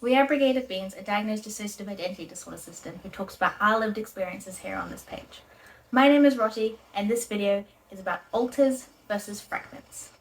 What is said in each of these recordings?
We are Brigade of Beings, a diagnosed dissociative identity disorder system who talks about our lived experiences here on this page. My name is Rotti, and this video is about alters versus fragments.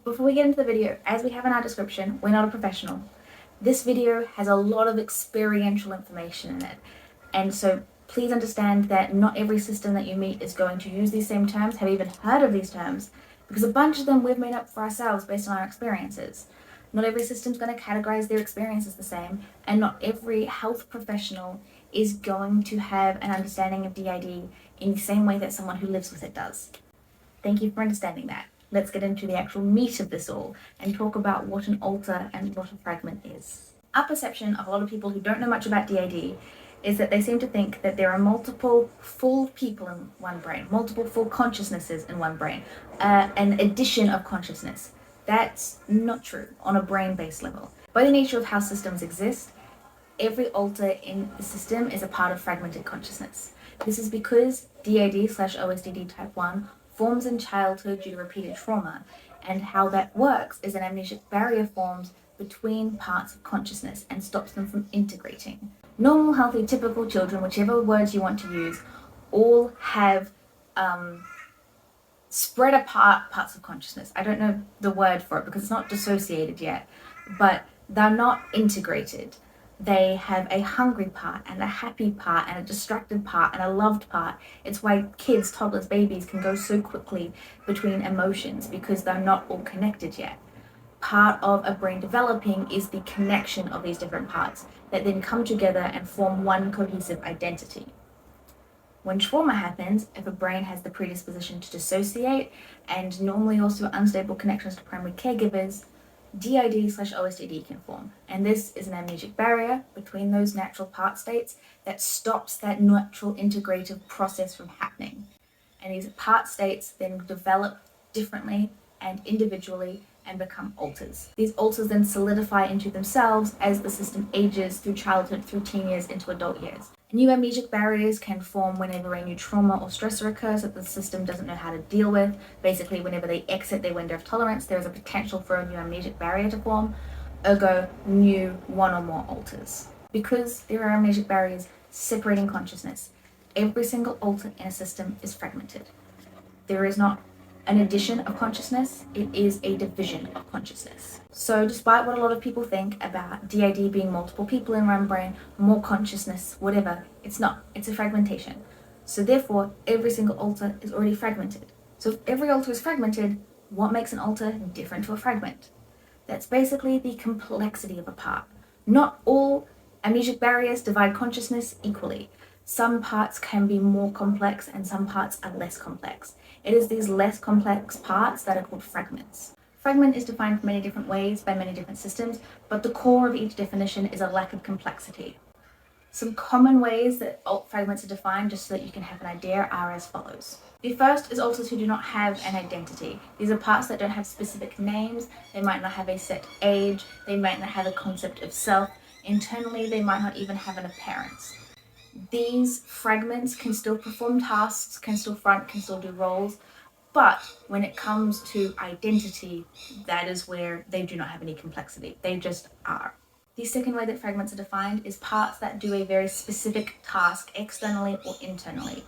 Before we get into the video, as we have in our description, we're not a professional. This video has a lot of experiential information in it, and so please understand that not every system that you meet is going to use these same terms, have even heard of these terms, because a bunch of them we've made up for ourselves based on our experiences. Not every system's going to categorize their experiences the same, and not every health professional is going to have an understanding of DID in the same way that someone who lives with it does. Thank you for understanding that. Let's get into the actual meat of this all and talk about what an alter and what a fragment is. Our perception of a lot of people who don't know much about DID is that they seem to think that there are multiple full people in one brain, multiple full consciousnesses in one brain, an addition of consciousness. That's not true on a brain-based level. By the nature of how systems exist, every alter in the system is a part of fragmented consciousness. This is because DID/OSDD type 1 forms in childhood due to repeated trauma, and how that works is an amnesic barrier forms between parts of consciousness and stops them from integrating. Normal, healthy, typical children, whichever words you want to use, all have spread apart parts of consciousness. I don't know the word for it because it's not dissociated yet, but they're not integrated. They have a hungry part and a happy part and a distracted part and a loved part. It's why kids, toddlers, babies can go so quickly between emotions, because they're not all connected yet. Part of a brain developing is the connection of these different parts that then come together and form one cohesive identity. When trauma happens, if a brain has the predisposition to dissociate and normally also unstable connections to primary caregivers, DID/OSDD can form, and this is an amnesic barrier between those natural part states that stops that natural integrative process from happening. And these part states then develop differently and individually and become alters. These alters then solidify into themselves as the system ages through childhood, through teen years, into adult years. New amnesic barriers can form whenever a new trauma or stressor occurs that the system doesn't know how to deal with. Basically, whenever they exit their window of tolerance, there is a potential for a new amnesic barrier to form, ergo new one or more alters. Because there are amnesic barriers separating consciousness, every single alter in a system is fragmented. There is not an addition of consciousness, it is a division of consciousness. So despite what a lot of people think about DID being multiple people in one brain, more consciousness, whatever, it's not. It's a fragmentation. So therefore, every single alter is already fragmented. So if every alter is fragmented, what makes an alter different to a fragment? That's basically the complexity of a part. Not all amnesic barriers divide consciousness equally. Some parts can be more complex and some parts are less complex. It is these less complex parts that are called fragments. Fragment is defined many different ways by many different systems, but the core of each definition is a lack of complexity. Some common ways that alt fragments are defined, just so that you can have an idea, are as follows. The first is alters who do not have an identity. These are parts that don't have specific names, they might not have a set age, they might not have a concept of self, internally they might not even have an appearance. These fragments can still perform tasks, can still front, can still do roles, but when it comes to identity, that is where they do not have any complexity. They just are. The second way that fragments are defined is parts that do a very specific task externally or internally.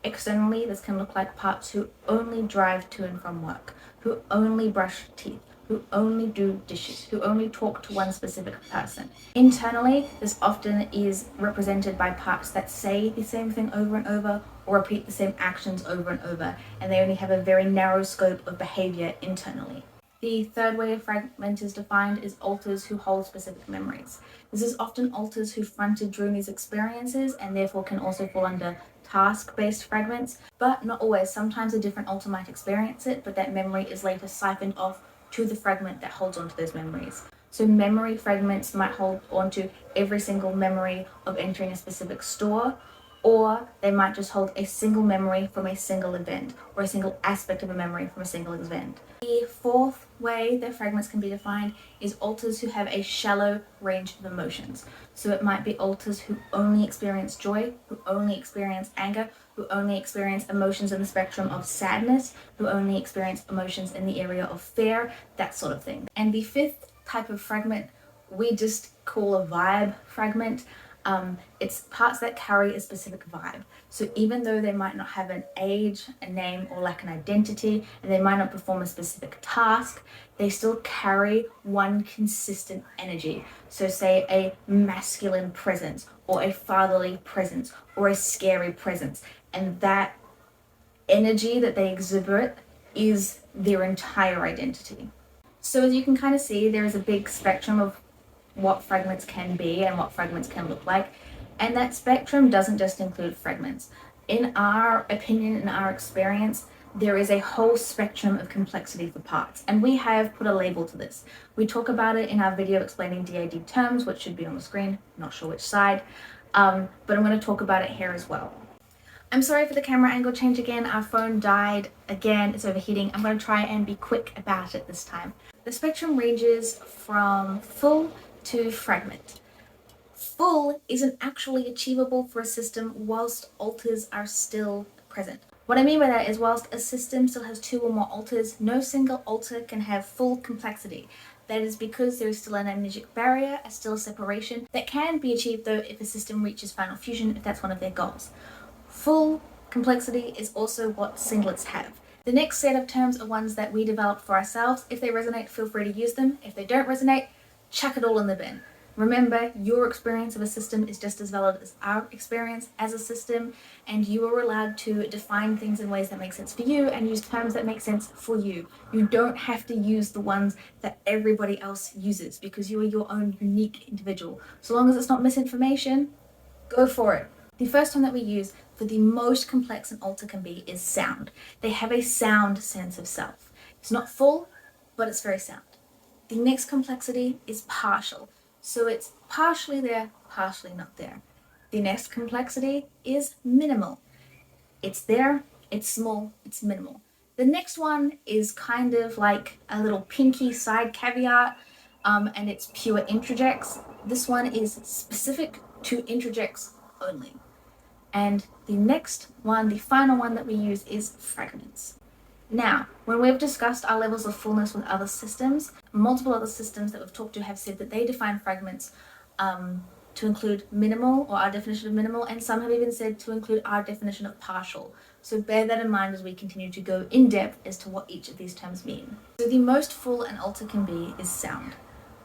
Externally, this can look like parts who only drive to and from work, who only brush teeth, who only do dishes, who only talk to one specific person. Internally, this often is represented by parts that say the same thing over and over or repeat the same actions over and over, and they only have a very narrow scope of behavior internally. The third way a fragment is defined is alters who hold specific memories. This is often alters who fronted during these experiences and therefore can also fall under task-based fragments, but not always. Sometimes a different alter might experience it, but that memory is later siphoned off to the fragment that holds onto those memories. So memory fragments might hold onto every single memory of entering a specific store, or they might just hold a single memory from a single event, or a single aspect of a memory from a single event. The fourth way that fragments can be defined is alters who have a shallow range of emotions. So it might be alters who only experience joy, who only experience anger, who only experience emotions in the spectrum of sadness, who only experience emotions in the area of fear, that sort of thing. And the fifth type of fragment we just call a vibe fragment. It's parts that carry a specific vibe. So even though they might not have an age, a name, or like an identity, and they might not perform a specific task, they still carry one consistent energy. So say a masculine presence, or a fatherly presence, or a scary presence. And that energy that they exhibit is their entire identity. So as you can kind of see, there is a big spectrum of what fragments can be and what fragments can look like. And that spectrum doesn't just include fragments. In our opinion, in our experience, there is a whole spectrum of complexity for parts. And we have put a label to this. We talk about it in our video explaining DID terms, which should be on the screen, not sure which side. But I'm going to talk about it here as well. I'm sorry for the camera angle change again. Our phone died again. It's overheating. I'm going to try and be quick about it this time. The spectrum ranges from full to fragment. Full isn't actually achievable for a system whilst alters are still present. What I mean by that is whilst a system still has two or more alters, no single alter can have full complexity. That is because there is still an amnesic barrier, a still separation, that can be achieved though if a system reaches final fusion, if that's one of their goals. Full complexity is also what singlets have. The next set of terms are ones that we developed for ourselves. If they resonate, feel free to use them. If they don't resonate, chuck it all in the bin. Remember, your experience of a system is just as valid as our experience as a system, and you are allowed to define things in ways that make sense for you and use terms that make sense for you. You don't have to use the ones that everybody else uses because you are your own unique individual. So long as it's not misinformation, go for it. The first one that we use for the most complex an alter can be is sound. They have a sound sense of self. It's not full, but it's very sound. The next complexity is partial. So it's partially there, partially not there. The next complexity is minimal. It's there, it's small, it's minimal. The next one is kind of like a little pinky side caveat, and it's pure introjects. This one is specific to introjects only. And the next one, the final one that we use is fragments. Now, when we've discussed our levels of fullness with other systems, multiple other systems that we've talked to have said that they define fragments to include minimal, or our definition of minimal, and some have even said to include our definition of partial. So bear that in mind as we continue to go in depth as to what each of these terms mean. So the most full an alter can be is sound.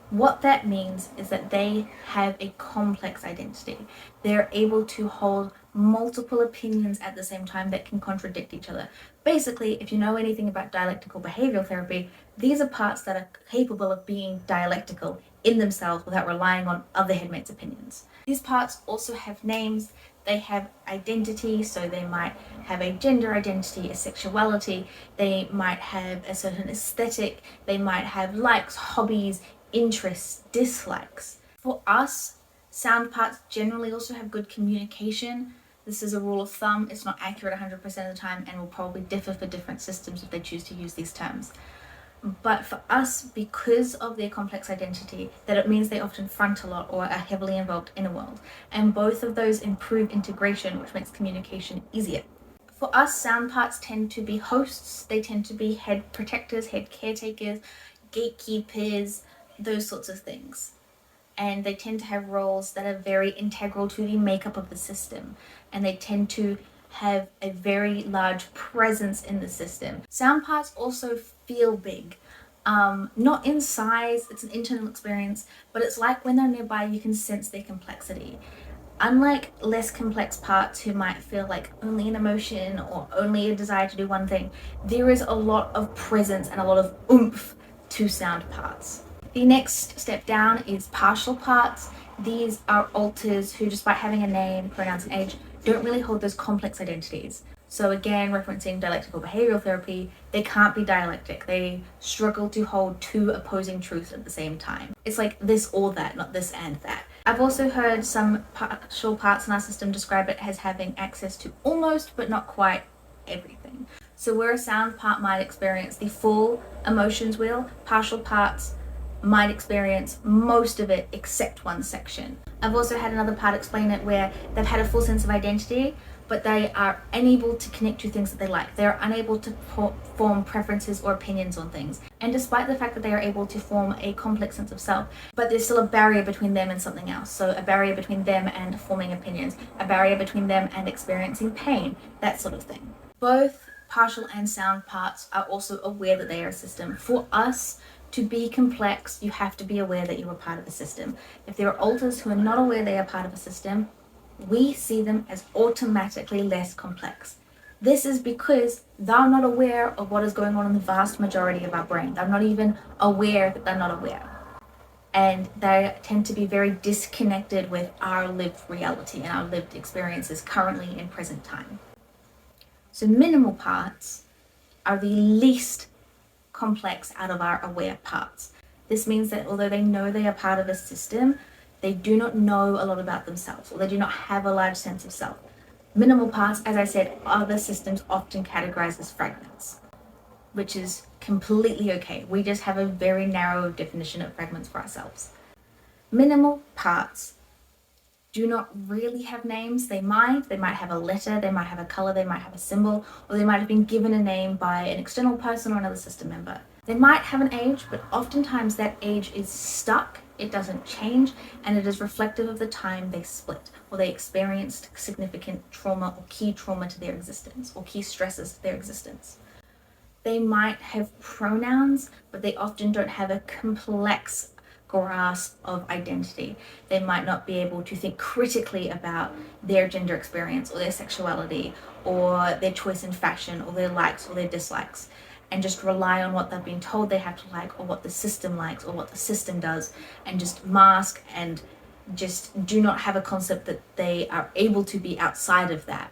What that means is that they have a complex identity. They're able to hold multiple opinions at the same time that can contradict each other. Basically, if you know anything about dialectical behavioral therapy, these are parts that are capable of being dialectical in themselves without relying on other headmates' opinions. These parts also have names, they have identity, so they might have a gender identity, a sexuality, they might have a certain aesthetic, they might have likes, hobbies, interests, dislikes. For us, sound parts generally also have good communication. This is a rule of thumb. It's not accurate 100% of the time and will probably differ for different systems if they choose to use these terms. But for us, because of their complex identity, that it means they often front a lot or are heavily involved in a world. And both of those improve integration, which makes communication easier. For us, sound parts tend to be hosts. They tend to be head protectors, head caretakers, gatekeepers, those sorts of things. And they tend to have roles that are very integral to the makeup of the system. And they tend to have a very large presence in the system. Sound parts also feel big. Not in size, it's an internal experience, but it's like when they're nearby, you can sense their complexity. Unlike less complex parts who might feel like only an emotion or only a desire to do one thing, there is a lot of presence and a lot of oomph to sound parts. The next step down is partial parts. These are alters who, despite having a name, pronouns, and age, don't really hold those complex identities. So again, referencing dialectical behavioral therapy, they can't be dialectic. They struggle to hold two opposing truths at the same time. It's like this or that, not this and that. I've also heard some partial parts in our system describe it as having access to almost, but not quite, everything. So where a sound part might experience the full emotions wheel, partial parts might experience most of it except one section. I've also had another part explain it where they've had a full sense of identity, but they are unable to connect to things that they like. They're unable to form preferences or opinions on things. And despite the fact that they are able to form a complex sense of self, but there's still a barrier between them and something else. So a barrier between them and forming opinions, a barrier between them and experiencing pain, that sort of thing. Both partial and sound parts are also aware that they are a system. For us to be complex, you have to be aware that you are part of a system. If there are alters who are not aware they are part of a system, we see them as automatically less complex. This is because they're not aware of what is going on in the vast majority of our brain. They're not even aware that they're not aware. And they tend to be very disconnected with our lived reality and our lived experiences currently in present time. So minimal parts are the least complex out of our aware parts. This means that although they know they are part of a system, they do not know a lot about themselves, or they do not have a large sense of self. Minimal parts, as I said, other systems often categorize as fragments, which is completely okay. We just have a very narrow definition of fragments for ourselves. Minimal parts do not really have names. They might have a letter, they might have a color, they might have a symbol, or they might have been given a name by an external person or another system member. They might have an age, but oftentimes that age is stuck, it doesn't change, and it is reflective of the time they split, or they experienced significant trauma or key trauma to their existence, or key stresses to their existence. They might have pronouns, but they often don't have a complex grasp of identity. They might not be able to think critically about their gender experience or their sexuality or their choice in fashion or their likes or their dislikes, and just rely on what they've been told they have to like, or what the system likes, or what the system does, and just mask and just do not have a concept that they are able to be outside of that.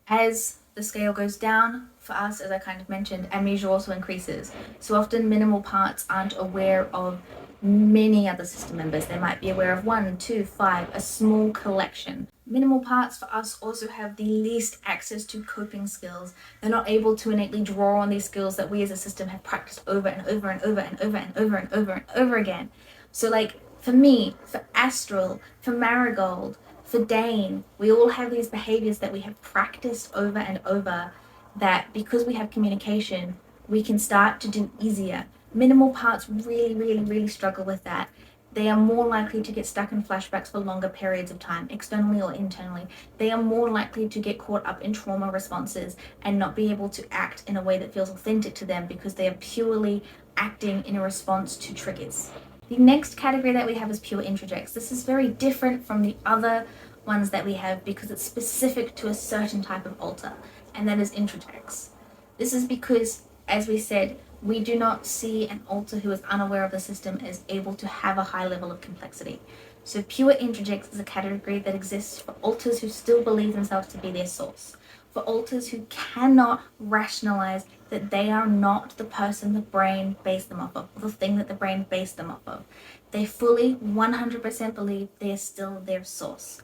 As the scale goes down, for us, as I kind of mentioned, amnesia also increases. So often minimal parts aren't aware of many other system members. They might be aware of 1, 2, 5, a small collection. Minimal parts for us also have the least access to coping skills. They're not able to innately draw on these skills that we as a system have practiced over and over and over and over and over and over and over again. So like for me, for Astral, for Marigold, for Dane, we all have these behaviors that we have practiced over and over, that because we have communication, we can start to do easier. Minimal parts really struggle with that. They are more likely to get stuck in flashbacks for longer periods of time, externally or internally. They are more likely to get caught up in trauma responses and not be able to act in a way that feels authentic to them because they are purely acting in a response to triggers. The next category that we have is pure introjects. This is very different from the other ones that we have because it's specific to a certain type of alter, and that is introjects. This is because, as we said, we do not see an alter who is unaware of the system as able to have a high level of complexity. So pure introjects is a category that exists for alters who still believe themselves to be their source, for alters who cannot rationalize that they are not the person the brain based them off of, or the thing that the brain based them off of. They fully 100% believe they are still their source.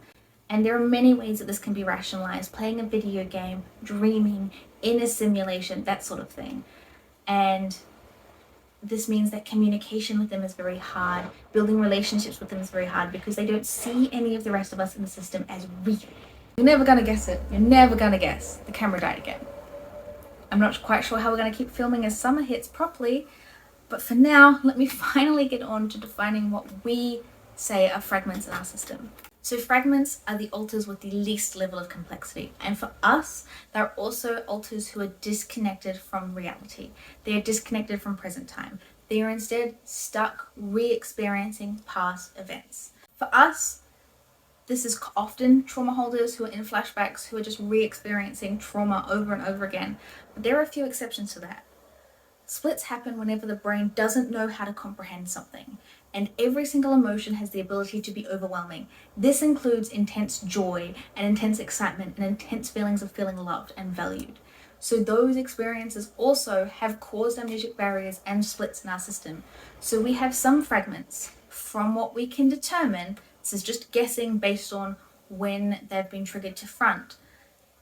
And there are many ways that this can be rationalized: playing a video game, dreaming, in a simulation, that sort of thing. And this means that communication with them is very hard, building relationships with them is very hard, because they don't see any of the rest of us in the system as real. You're never gonna guess it. You're never gonna guess. The camera died again. I'm not quite sure how we're gonna keep filming as summer hits properly, but for now, let me finally get on to defining what we say are fragments in our system. So fragments are the alters with the least level of complexity. And for us, they're also alters who are disconnected from reality. They are disconnected from present time. They are instead stuck re-experiencing past events. For us, this is often trauma holders who are in flashbacks, who are just re-experiencing trauma over and over again. But there are a few exceptions to that. Splits happen whenever the brain doesn't know how to comprehend something, and every single emotion has the ability to be overwhelming. This includes intense joy and intense excitement and intense feelings of feeling loved and valued. So those experiences also have caused amnesic barriers and splits in our system. So we have some fragments, from what we can determine, This is just guessing based on when they've been triggered to front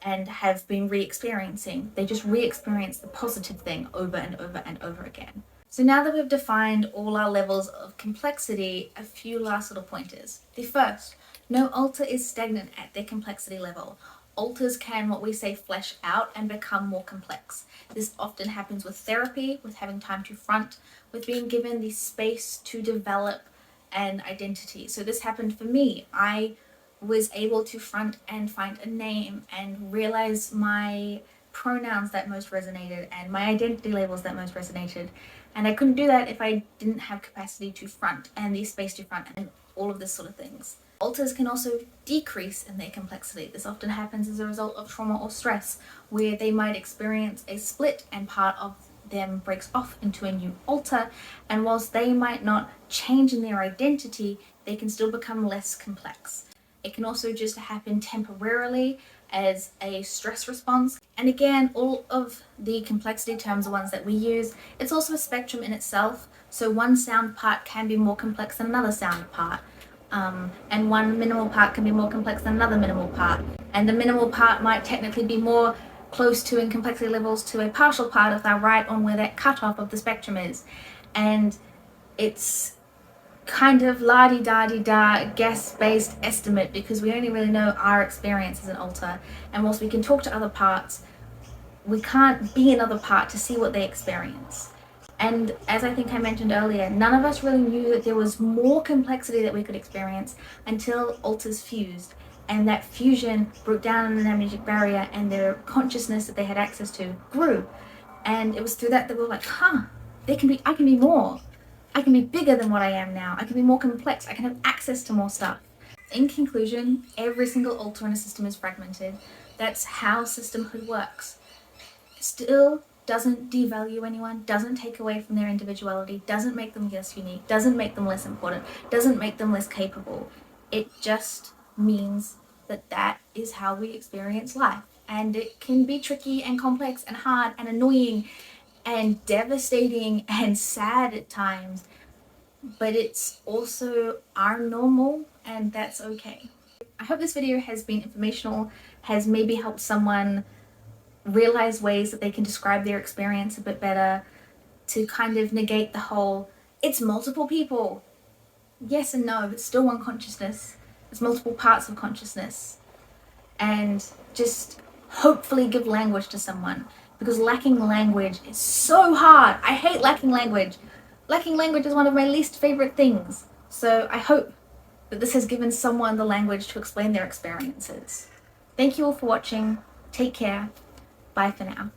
and have been re-experiencing. They just re-experience the positive thing over and over and over again. So now that we've defined all our levels of complexity, a few last little pointers. The first, no alter is stagnant at their complexity level. Alters can, what we say, flesh out and become more complex. This often happens with therapy, with having time to front, with being given the space to develop an identity. So this happened for me. I was able to front and find a name and realize my pronouns that most resonated and my identity labels that most resonated. And I couldn't do that if I didn't have capacity to front and the space to front and all of this sort of things. Alters can also decrease in their complexity. This often happens as a result of trauma or stress, where they might experience a split and part of them breaks off into a new alter, and whilst they might not change in their identity, they can still become less complex. It can also just happen temporarily as a stress response. And again, all of the complexity terms are ones that we use. It's also a spectrum in itself. So one sound part can be more complex than another sound part. And one minimal part can be more complex than another minimal part. And the minimal part might technically be more close to in complexity levels to a partial part if they're right on where that cutoff of the spectrum is. And it's kind of la-di-da-di-da guess-based estimate because we only really know our experience as an alter, and whilst we can talk to other parts, we can't be another part to see what they experience. And as I think I mentioned earlier, none of us really knew that there was more complexity that we could experience until alters fused, and that fusion broke down an amnesic barrier and their consciousness that they had access to grew. And it was through that we were like, I can be more. I can be bigger than what I am now. I can be more complex. I can have access to more stuff. In conclusion, every single alter in a system is fragmented. That's how systemhood works. Still doesn't devalue anyone, doesn't take away from their individuality, doesn't make them less unique, doesn't make them less important, doesn't make them less capable. It just means that that is how we experience life. And it can be tricky and complex and hard and annoying and devastating and sad at times, but it's also our normal, and that's okay. I hope this video has been informational, has maybe helped someone realize ways that they can describe their experience a bit better, to kind of negate the whole, it's multiple people. Yes and no, it's still one consciousness. It's multiple parts of consciousness. And just hopefully give language to someone. Because lacking language is so hard. I hate lacking language. Lacking language is one of my least favorite things. So I hope that this has given someone the language to explain their experiences. Thank you all for watching. Take care. Bye for now.